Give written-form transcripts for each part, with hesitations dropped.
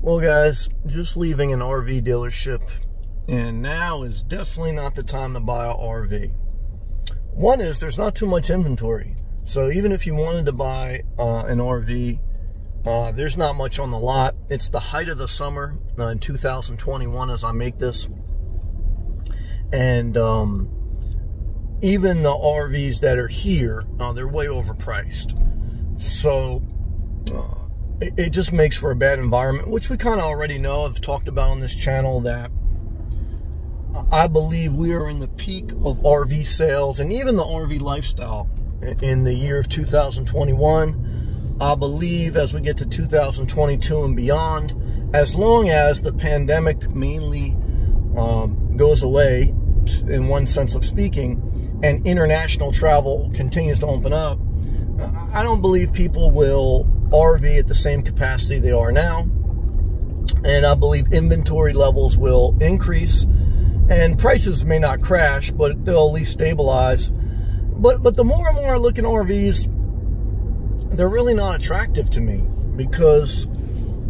Well, guys, just leaving an RV dealership, and now is definitely not the time to buy an RV. One is there's not too much inventory. So even if you wanted to buy an RV, there's not much on the lot. It's the height of the summer in 2021 as I make this. And even the RVs that are here, they're way overpriced. So it just makes for a bad environment, which we kind of already know. I've talked about on this channel that I believe we are in the peak of RV sales and even the RV lifestyle in the year of 2021. I believe as we get to 2022 and beyond, as long as the pandemic mainly goes away, in one sense of speaking, and international travel continues to open up, I don't believe people will RV at the same capacity they are now. And I believe inventory levels will increase, and prices may not crash, but they'll at least stabilize. But the more and more I look at RVs, they're really not attractive to me, because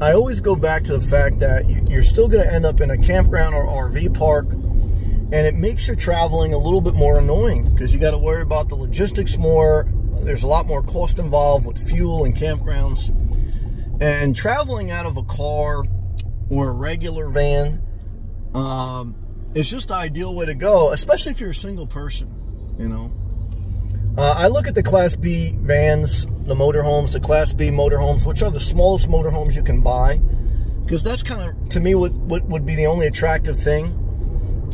I always go back to the fact that you're still going to end up in a campground or RV park, and it makes your traveling a little bit more annoying because you got to worry about the logistics more. There's a lot more cost involved with fuel and campgrounds. And traveling out of a car or a regular van is just the ideal way to go, especially if you're a single person, you know. I look at the Class B vans, the motorhomes, the Class B motorhomes, which are the smallest motorhomes you can buy, because that's kind of, to me, what would be the only attractive thing.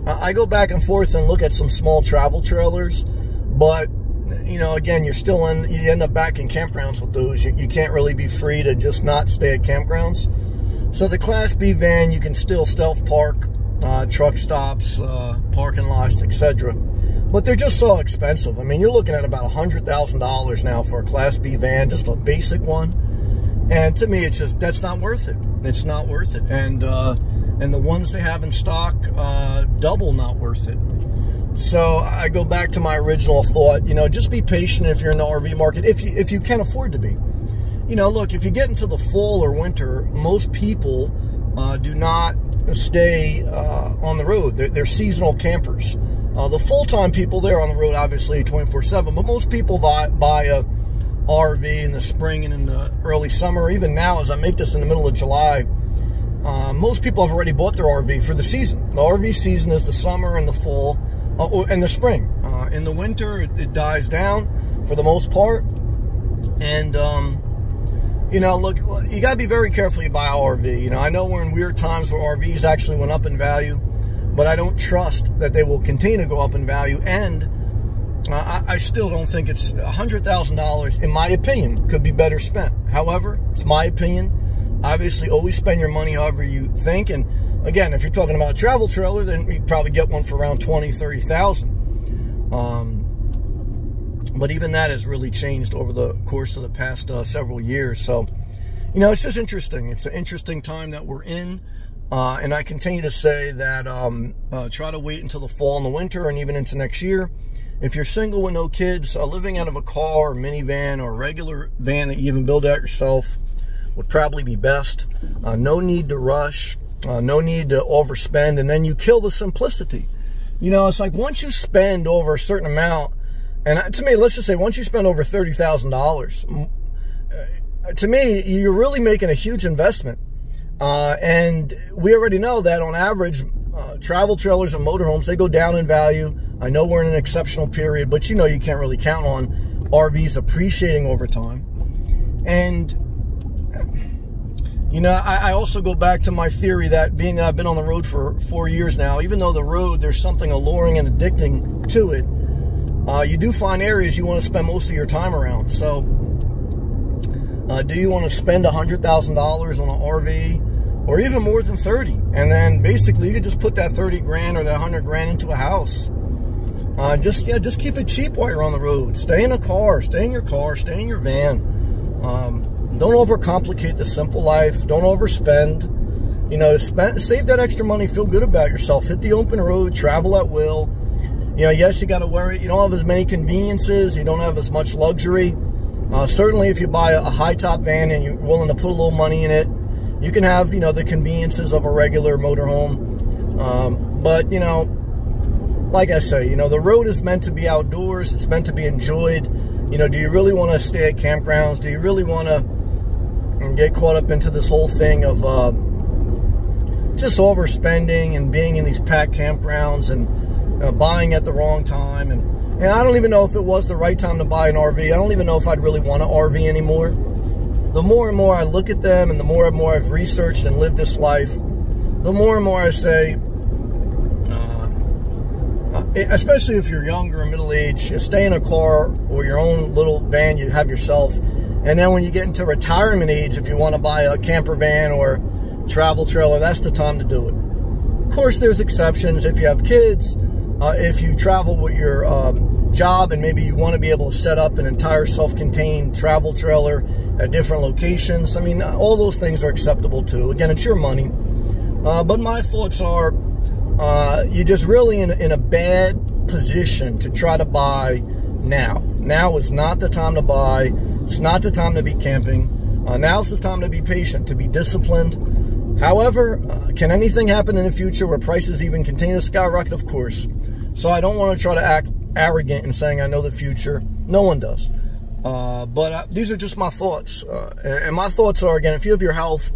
I go back and forth and look at some small travel trailers, but you know, again, you end up back in campgrounds with those. You can't really be free to just not stay at campgrounds. So the Class B van, you can still stealth park, truck stops, parking lots, etc. But they're just so expensive. I mean, you're looking at about $100,000 now for a Class B van, just a basic one. And to me, it's just, that's not worth it. It's not worth it. And the ones they have in stock, double not worth it. So I go back to my original thought, you know, just be patient if you're in the RV market, if you can afford to be. You know, look, if you get into the fall or winter, most people do not stay on the road. They're seasonal campers. The full-time people, they're on the road, obviously, 24/7, but most people buy a RV in the spring and in the early summer. Even now, as I make this in the middle of July, most people have already bought their RV for the season. The RV season is the summer and the fall. And the spring. In the winter, it dies down for the most part. And, you know, look, you got to be very careful you buy an RV. You know, I know we're in weird times where RVs actually went up in value, but I don't trust that they will continue to go up in value. And I still don't think it's $100,000, in my opinion, could be better spent. However, it's my opinion. Obviously, always spend your money however you think. And again, if you're talking about a travel trailer, then you probably get one for around $20,000, $30,000. But even that has really changed over the course of the past several years. So, you know, it's just interesting. It's an interesting time that we're in. And I continue to say that try to wait until the fall and the winter and even into next year. If you're single with no kids, living out of a car or minivan or a regular van that you even build out yourself would probably be best. No need to rush. No need to overspend, and then you kill the simplicity. You know, it's like once you spend over a certain amount, and to me, let's just say once you spend over $30,000, to me, you're really making a huge investment. And we already know that on average, travel trailers and motorhomes, they go down in value. I know we're in an exceptional period, but you know you can't really count on RVs appreciating over time. And you know, I also go back to my theory that being that I've been on the road for 4 years now, even though the road, there's something alluring and addicting to it, you do find areas you want to spend most of your time around. So, do you want to spend $100,000 on an RV, or even more than 30? And then basically you could just put that 30 grand or that 100 grand into a house. Just keep it cheap while you're on the road. Stay in a car, stay in your car, stay in your van. Don't overcomplicate the simple life. Don't overspend. You know, save that extra money. Feel good about yourself. Hit the open road. Travel at will. You know, yes, you got to worry. You don't have as many conveniences. You don't have as much luxury. Certainly, if you buy a high top van and you're willing to put a little money in it, You can have, you know, the conveniences of a regular motorhome. But, you know, like I say, you know, the road is meant to be outdoors. It's meant to be enjoyed. You know, do you really want to stay at campgrounds? Do you really want to get caught up into this whole thing of just overspending and being in these packed campgrounds and buying at the wrong time? And I don't even know if it was the right time to buy an RV. I don't even know if I'd really want an RV anymore. The more and more I look at them, and the more and more I've researched and lived this life, the more and more I say, especially if you're younger or middle-aged, you stay in a car or your own little van you have yourself. And then when you get into retirement age, if you want to buy a camper van or travel trailer, that's the time to do it. Of course, there's exceptions. If you have kids, if you travel with your job and maybe you want to be able to set up an entire self-contained travel trailer at different locations, I mean, all those things are acceptable too. Again, it's your money. But my thoughts are, you're just really in a bad position to try to buy now. Now is not the time to buy. It's not the time to be camping. Now's the time to be patient, to be disciplined. However, can anything happen in the future where prices even continue to skyrocket? Of course. So I don't want to try to act arrogant in saying I know the future. No one does. But these are just my thoughts. And my thoughts are, again, if you have your health,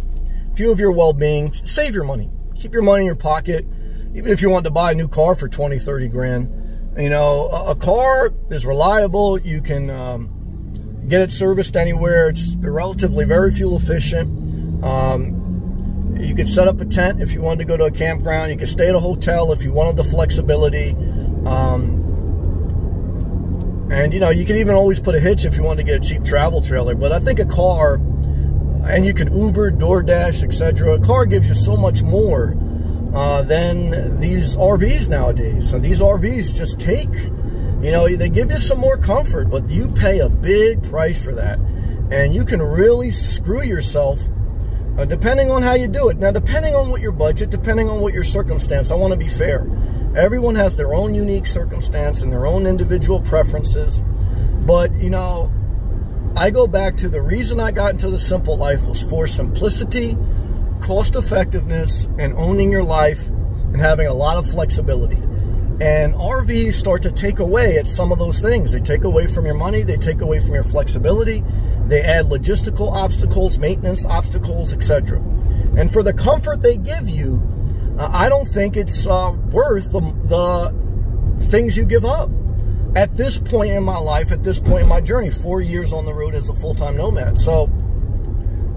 if you have your well-being, save your money. Keep your money in your pocket. Even if you want to buy a new car for 20, 30 grand, you know, a car is reliable. You can get it serviced anywhere. It's relatively very fuel efficient. You could set up a tent if you wanted to go to a campground. You could stay at a hotel if you wanted the flexibility. And, you know, you can even always put a hitch if you want to get a cheap travel trailer. But I think a car, and you can Uber, DoorDash, etc. A car gives you so much more than these RVs nowadays. So these RVs just take, you know, they give you some more comfort, but you pay a big price for that. And you can really screw yourself depending on how you do it. Now, depending on what your budget, depending on what your circumstance, I want to be fair. Everyone has their own unique circumstance and their own individual preferences. But, you know, I go back to the reason I got into the simple life was for simplicity, cost effectiveness, and owning your life and having a lot of flexibility. And RVs start to take away at some of those things. They take away from your money. They take away from your flexibility. They add logistical obstacles, maintenance obstacles, etc. And for the comfort they give you, I don't think it's worth the things you give up. At this point in my life, at this point in my journey, 4 years on the road as a full-time nomad. So,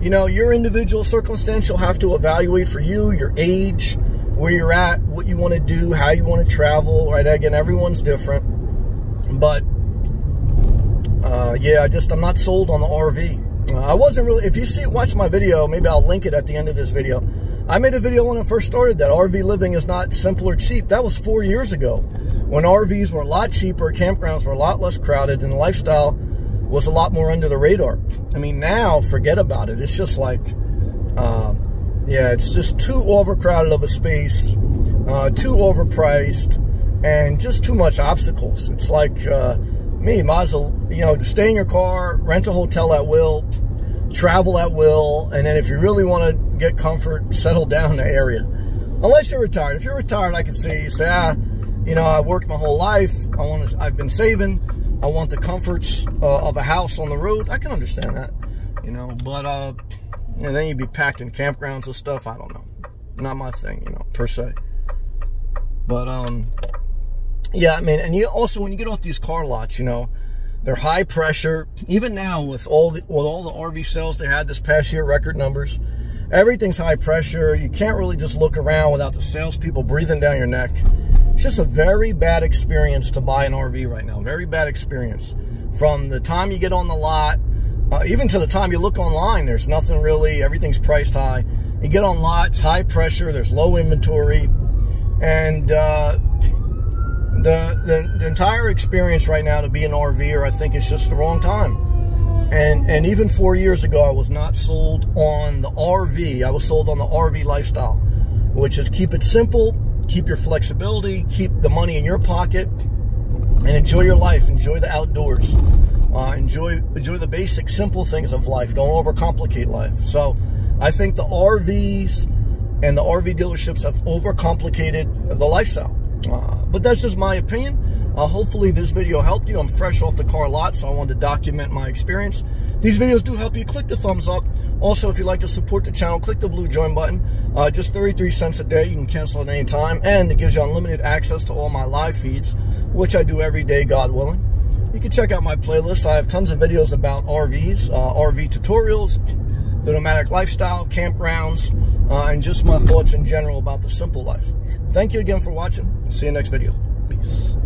you know, your individual circumstance, you'll have to evaluate for you, your age, where you're at, what you want to do, how you want to travel, right? Again, everyone's different. But, yeah, I'm not sold on the RV. I wasn't really, if you watch my video, maybe I'll link it at the end of this video. I made a video when I first started that RV living is not simple or cheap. That was 4 years ago, when RVs were a lot cheaper, campgrounds were a lot less crowded, and the lifestyle was a lot more under the radar. I mean, now, forget about it. It's just like, yeah, it's just too overcrowded of a space, too overpriced, and just too much obstacles. It's like, might as well, you know, stay in your car, rent a hotel at will, travel at will, and then if you really want to get comfort, settle down in the area. Unless you're retired. If you're retired, I could see you say, you know, I worked my whole life. I've been saving. I want the comforts of a house on the road. I can understand that, you know. But and then you'd be packed in campgrounds and stuff. I don't know. Not my thing, you know, per se. But yeah, I mean, and you also, when you get off these car lots, you know, they're high pressure. Even now, with all the RV sales they had this past year, record numbers. Everything's high pressure. You can't really just look around without the salespeople breathing down your neck. It's just a very bad experience to buy an RV right now. Very bad experience. From the time you get on the lot, even to the time you look online, there's nothing really. Everything's priced high. You get on lots, high pressure. There's low inventory, and the entire experience right now to be an RVer, I think, is just the wrong time. And even 4 years ago, I was not sold on the RV. I was sold on the RV lifestyle, which is keep it simple, keep your flexibility, keep the money in your pocket, and enjoy your life. Enjoy the outdoors. Enjoy the basic, simple things of life. Don't overcomplicate life. So I think the RVs and the RV dealerships have overcomplicated the lifestyle. But that's just my opinion. Hopefully this video helped you. I'm fresh off the car lot, so I wanted to document my experience. These videos do help you. Click the thumbs up. Also, if you'd like to support the channel, click the blue join button. Just 33 cents a day. You can cancel at any time, and it gives you unlimited access to all my live feeds, which I do every day, God willing. You can check out my playlist. I have tons of videos about RVs, RV tutorials, the nomadic lifestyle, campgrounds, and just my thoughts in general about the simple life. Thank you again for watching. See you next video. Peace.